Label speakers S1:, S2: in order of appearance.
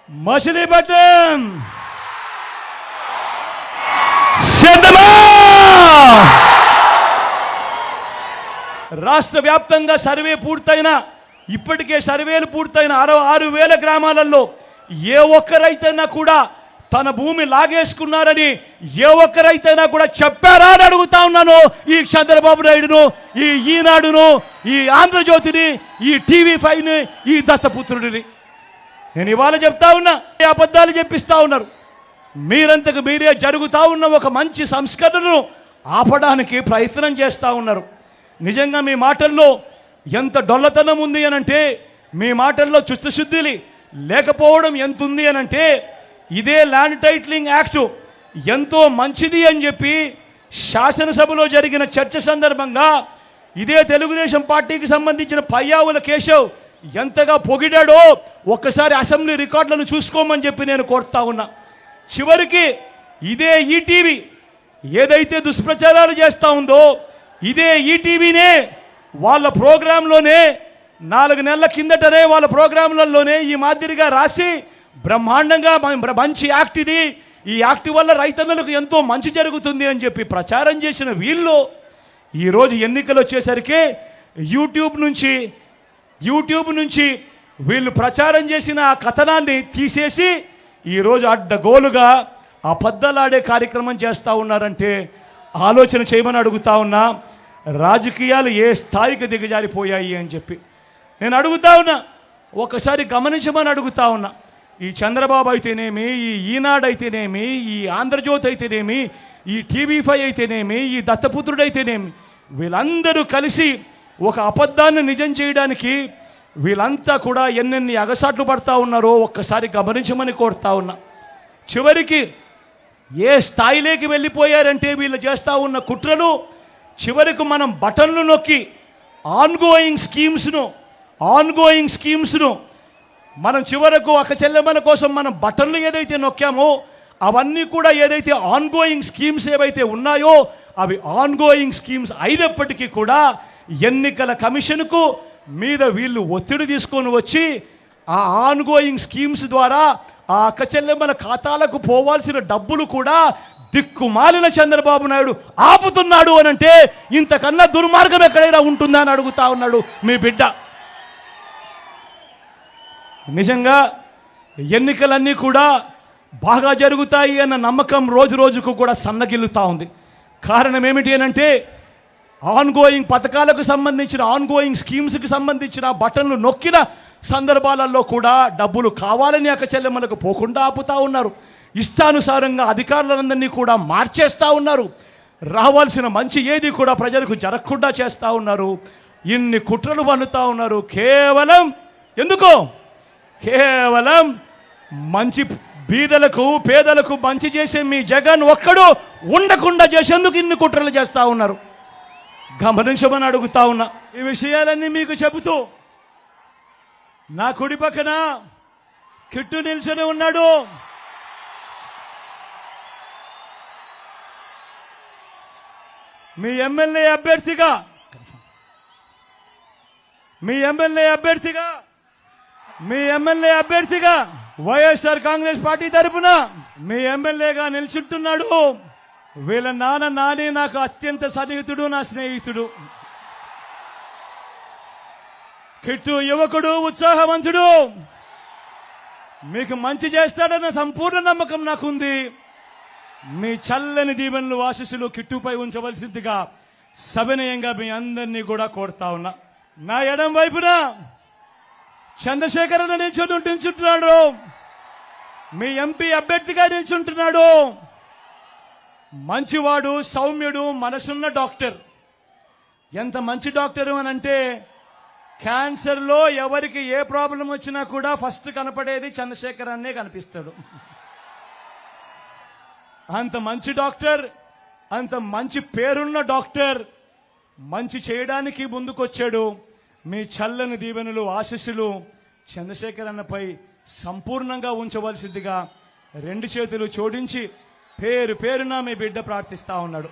S1: మచిలీపట్నం సిద్ధమా? రాష్ట్ర వ్యాప్తంగా సర్వే పూర్తయిన ఇప్పటికే సర్వేలు పూర్తయిన 6,000 గ్రామాలలో ఏ ఒక్కరైతేనా కూడా తన భూమి లాగేసుకున్నారని ఏ ఒక్కరైతేనా కూడా చెప్పారా అని అడుగుతా ఉన్నాను. ఈ చంద్రబాబు నాయుడును, ఈ ఈనాడును, ఈ ఆంధ్రజ్యోతిని, ఈ TV5ని, ఈ దత్తపుత్రుడిని. నేను ఇవాళ చెప్తా ఉన్నా, అబద్ధాలు చెప్పిస్తా ఉన్నారు. మీరంతకు మీరే జరుగుతా ఉన్న ఒక మంచి సంస్కరణను ఆపడానికి ప్రయత్నం చేస్తూ ఉన్నారు. నిజంగా మీ మాటల్లో ఎంత డొల్లతనం ఉంది అనంటే, మీ మాటల్లో చిత్తశుద్ధి లేకపోవడం ఎంత ఉంది అనంటే, ఇదే ల్యాండ్ టైటిలింగ్ యాక్ట్ ఎంతో మంచిది అని చెప్పి శాసనసభలో జరిగిన చర్చ సందర్భంగా ఇదే తెలుగుదేశం పార్టీకి సంబంధించిన పయ్యావుల కేశవ్ ఎంతగా పొగిడాడో ఒక్కసారి అసెంబ్లీ రికార్డులను చూసుకోమని చెప్పి నేను కోరుతా ఉన్నా. చివరికి ఇదే ఈటీవీ ఏదైతే దుష్ప్రచారాలు చేస్తూ ఉందో, ఇదే ఈటీవీనే వాళ్ళ ప్రోగ్రాంలోనే 4 నెలల కిందటనే వాళ్ళ ప్రోగ్రాంలలోనే ఈ మాదిరిగా రాసి బ్రహ్మాండంగా మంచి యాక్ట్ ఇది, ఈ యాక్ట్ వల్ల రైతన్నలకు ఎంతో మంచి జరుగుతుంది అని చెప్పి ప్రచారం చేసిన వీళ్ళు ఈరోజు ఎన్నికలు వచ్చేసరికి యూట్యూబ్ నుంచి వీళ్ళు ప్రచారం చేసిన ఆ కథనాన్ని తీసేసి ఈరోజు అడ్డగోలుగా అబద్ధాలాడే కార్యక్రమం చేస్తూ ఉన్నారంటే ఆలోచన చేయమని అడుగుతా ఉన్నా. రాజకీయాలు ఏ స్థాయికి దిగజారిపోయాయి అని చెప్పి నేను అడుగుతా ఉన్నా. ఒకసారి గమనించమని అడుగుతా ఉన్నా. ఈ చంద్రబాబు అయితేనేమి, ఈ ఈనాడు అయితేనేమి, ఈ ఆంధ్రజ్యోతి అయితేనేమి, ఈ TV5 అయితేనేమి, ఈ దత్తపుత్రుడు అయితేనేమి, వీళ్ళందరూ కలిసి ఒక అబద్ధాన్ని నిజం చేయడానికి వీళ్ళంతా కూడా ఎన్నెన్ని అగసాట్లు పడతా ఉన్నారో ఒక్కసారి గమనించమని కోరుతా ఉన్నా. చివరికి ఏ స్థాయిలోకి వెళ్ళిపోయారంటే వీళ్ళు చేస్తూ ఉన్న కుట్రలు, చివరికి మనం బటన్లు నొక్కి ఆన్గోయింగ్ స్కీమ్స్ను మనం చివరకు ఒక చెల్లెమ్మల కోసం మనం బటన్లు ఏదైతే నొక్కామో అవన్నీ కూడా ఏదైతే ఆన్గోయింగ్ స్కీమ్స్ ఏవైతే ఉన్నాయో అవి ఆన్గోయింగ్ స్కీమ్స్ అయినప్పటికీ కూడా ఎన్నికల కమిషన్కు మీద వీళ్ళు ఒత్తిడి తీసుకొని వచ్చి ఆ ఆన్గోయింగ్ స్కీమ్స్ ద్వారా ఆ అక్క చెల్లెమ్మల ఖాతాలకు పోవాల్సిన డబ్బులు కూడా దిక్కుమాలిన చంద్రబాబు నాయుడు ఆపుతున్నాడు అనంటే ఇంతకన్నా దుర్మార్గం ఎక్కడైనా ఉంటుందా అని అడుగుతా ఉన్నాడు మీ బిడ్డ. నిజంగా ఎన్నికలన్నీ కూడా బాగా జరుగుతాయి అన్న నమ్మకం రోజు రోజుకు కూడా సన్నగిల్లుతా ఉంది. కారణం ఏమిటి అనంటే ఆన్గోయింగ్ పథకాలకు సంబంధించిన ఆన్గోయింగ్ స్కీమ్స్కి సంబంధించిన బటన్లు నొక్కిన సందర్భాలలో కూడా డబ్బులు కావాలని అక్క చెల్లెమ్మలకు పోకుండా ఆపుతా ఉన్నారు. ఇష్టానుసారంగా అధికారులందరినీ కూడా మార్చేస్తూ ఉన్నారు. రావాల్సిన మంచి ఏది కూడా ప్రజలకు జరగకుండా చేస్తూ ఉన్నారు. ఇన్ని కుట్రలు పన్నుతూ ఉన్నారు. కేవలం ఎందుకో, కేవలం మంచి బీదలకు పేదలకు మంచి చేసే మీ జగన్ ఒక్కడు ఉండకుండా చేసేందుకు ఇన్ని కుట్రలు చేస్తూ ఉన్నారు. గమనించమని అడుగుతా ఉన్నా. ఈ విషయాలన్నీ మీకు చెబుతూ నా కుడి పక్కన కిట్టు నిల్చొని ఉన్నాడు. మీ ఎమ్మెల్యే అభ్యర్థిగా వైఎస్ఆర్ కాంగ్రెస్ పార్టీ తరఫున మీ ఎమ్మెల్యేగా నిల్చుంటున్నాడు. వీళ్ళ నాని నాకు అత్యంత సన్నిహితుడు, నా స్నేహితుడు. కిట్టు యువకుడు, ఉత్సాహవంతుడు, మీకు మంచి చేస్తాడన్న సంపూర్ణ నమ్మకం నాకుంది. మీ చల్లని దీవెనలు ఆశీస్సులు కిట్టుపై ఉంచవలసిందిగా సవినయంగా మీ అందరినీ కూడా కోరుతా ఉన్నా. నా ఎడం వైపున చంద్రశేఖర్ నిల్చుంటున్నాడు. మీ ఎంపీ అభ్యర్థిగా నిల్చుంటున్నాడు. మంచివాడు, సౌమ్యుడు, మనసున్న డాక్టర్. ఎంత మంచి డాక్టరు అనంటే క్యాన్సర్లో ఎవరికి ఏ ప్రాబ్లం వచ్చినా కూడా ఫస్ట్ కనపడేది చంద్రశేఖర్ అన్నే కనిపిస్తాడు. అంత మంచి డాక్టర్, అంత మంచి పేరున్న డాక్టర్ మంచి చేయడానికి ముందుకొచ్చాడు. మీ చల్లని దీవెనలు ఆశీస్సులు చంద్రశేఖర్ అన్నపై సంపూర్ణంగా ఉంచవలసిందిగా 2 చేతులు జోడించి పేరున మీ బిడ్డ ప్రార్థిస్తా ఉన్నాడు.